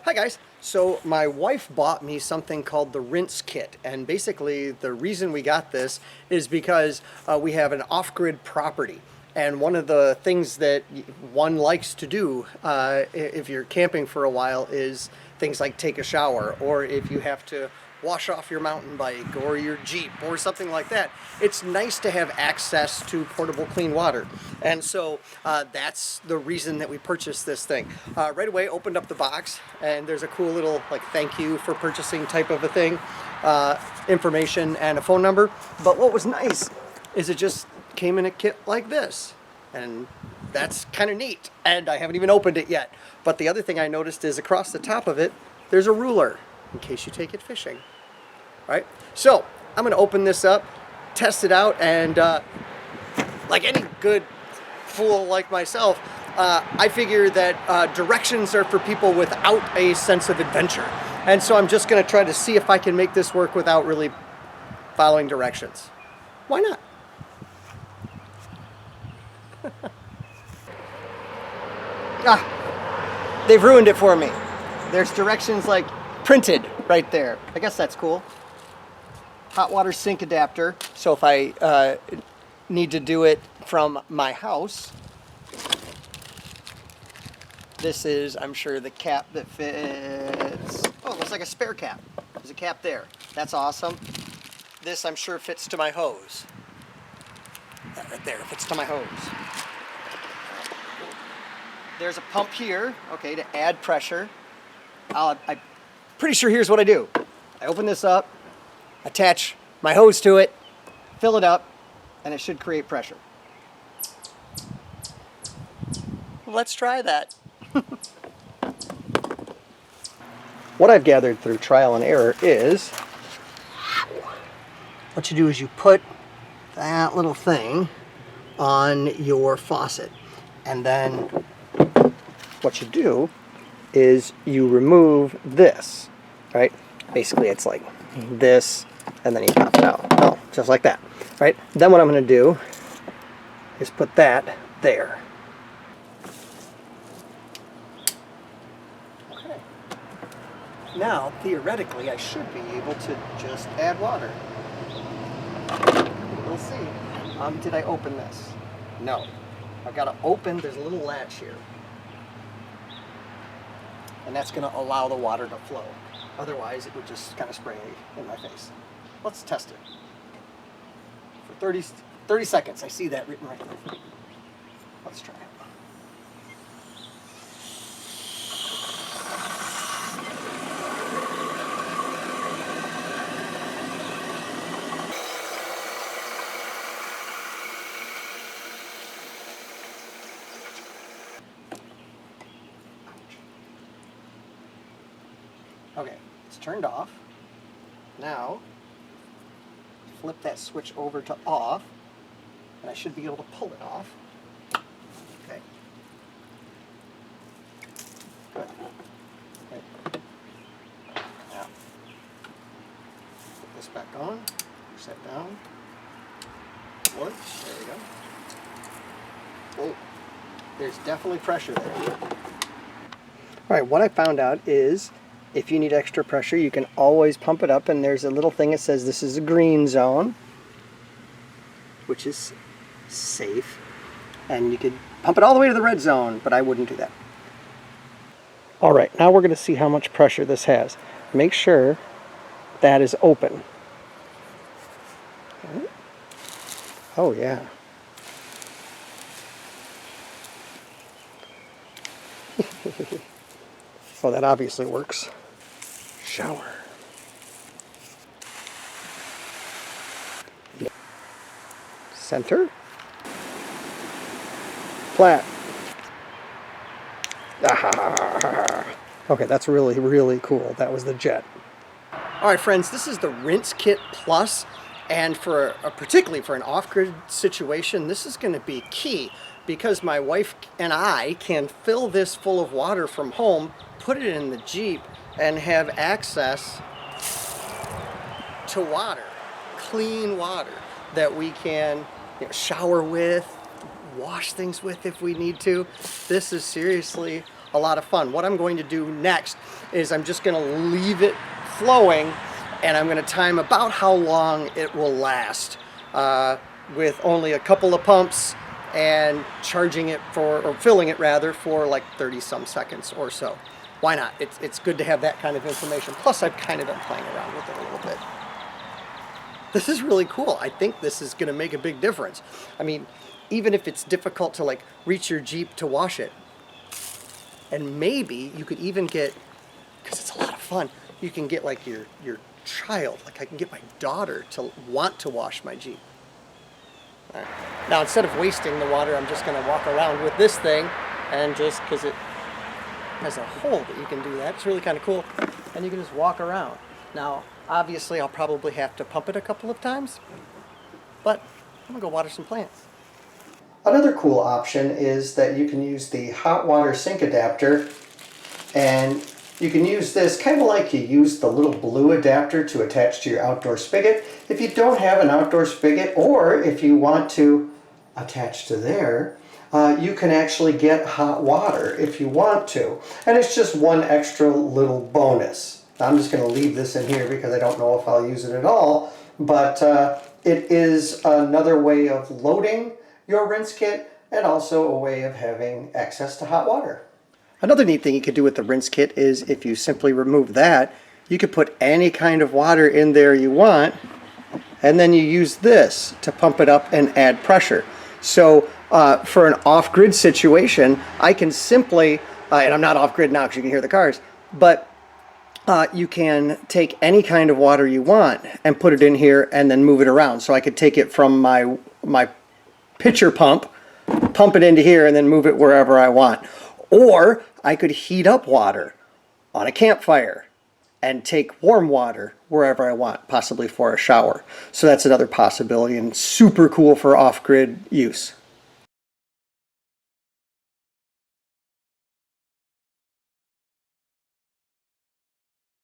Hi guys. So my wife bought me something called the RinseKit, and basically the reason we got this is because we have an off-grid property, and one of the things that one likes to do if you're camping for a while is things like take a shower, or if you have to wash off your mountain bike or your Jeep or something like that. It's nice to have access to portable clean water. And so that's the reason that we purchased this thing. Right away opened up the box and there's a cool little like thank you for purchasing type of a thing, information and a phone number. But what was nice is it just came in a kit like this. And that's kind of neat. And I haven't even opened it yet. But the other thing I noticed is across the top of it, there's a ruler in case you take it fishing. Right? So I'm going to open this up, test it out, and like any good fool like myself, I figure that directions are for people without a sense of adventure. And so I'm just going to try to see if I can make this work without really following directions. Why not? They've ruined it for me. There's directions like printed right there. I guess that's cool. Hot water sink adapter. So if I need to do it from my house, this is, I'm sure, the cap that fits. Oh, it looks like a spare cap. There's a cap there. That's awesome. This, I'm sure, fits to my hose. That right there fits to my hose. There's a pump here, okay, to add pressure. I'm pretty sure here's what I do. I open this up, attach my hose to it, fill it up, and it should create pressure. Let's try that. What I've gathered through trial and error is what you do is you put that little thing on your faucet, and then what you do is you remove this, right? Basically it's like this, and then you pop it out. Oh, just like that, right? Then what I'm going to do is put that there. Okay. Now, theoretically, I should be able to just add water. We'll see. Did I open this? No. I've got to open, there's a little latch here. And that's going to allow the water to flow. Otherwise, it would just kind of spray in my face. Let's test it. For 30 seconds. I see that written right there. Let's try it. Okay, it's turned off. Now, flip that switch over to off, and I should be able to pull it off. Okay. Good. Okay. Now, put this back on, push that down. One, there we go. Oh, there's definitely pressure there. All right, what I found out is if you need extra pressure, you can always pump it up, and there's a little thing that says this is a green zone, which is safe, and you could pump it all the way to the red zone, but I wouldn't do that. All right, now we're going to see how much pressure this has. Make sure that is open. Okay. Oh yeah. Oh, that obviously works. Shower. Center. Flat. Okay, that's really, really cool. That was the jet. All right, friends, this is the RinseKit Plus, and particularly for an off-grid situation, this is going to be key because my wife and I can fill this full of water from home, put it in the Jeep, and have access to water, clean water that we can shower with, wash things with if we need to. This is seriously a lot of fun. What I'm going to do next is I'm just going to leave it flowing, and I'm going to time about how long it will last with only a couple of pumps and charging it for, or filling it rather, for like 30 some seconds or so. Why not? It's good to have that kind of information. Plus I've kind of been playing around with it a little bit. This is really cool. I think this is going to make a big difference. I mean, even if it's difficult to like reach your Jeep to wash it, and maybe you could even get, because it's a lot of fun, you can get like your child, like I can get my daughter to want to wash my Jeep. All right. Now instead of wasting the water, I'm just going to walk around with this thing, and just because it has a hole that you can do that, it's really kind of cool, and you can just walk around. Now obviously I'll probably have to pump it a couple of times, but I'm gonna go water some plants. Another cool option is that you can use the hot water sink adapter, and you can use this kind of like you use the little blue adapter to attach to your outdoor spigot. If you don't have an outdoor spigot, or if you want to attach to there, you can actually get hot water if you want to. And it's just one extra little bonus. I'm just going to leave this in here because I don't know if I'll use it at all, but it is another way of loading your RinseKit, and also a way of having access to hot water. Another neat thing you could do with the RinseKit is if you simply remove that, you could put any kind of water in there you want, and then you use this to pump it up and add pressure. So for an off-grid situation, I can simply, and I'm not off-grid now because you can hear the cars, but you can take any kind of water you want and put it in here and then move it around. So I could take it from my pitcher pump it into here, and then move it wherever I want. Or I could heat up water on a campfire and take warm water wherever I want, possibly for a shower. So that's another possibility, and super cool for off-grid use.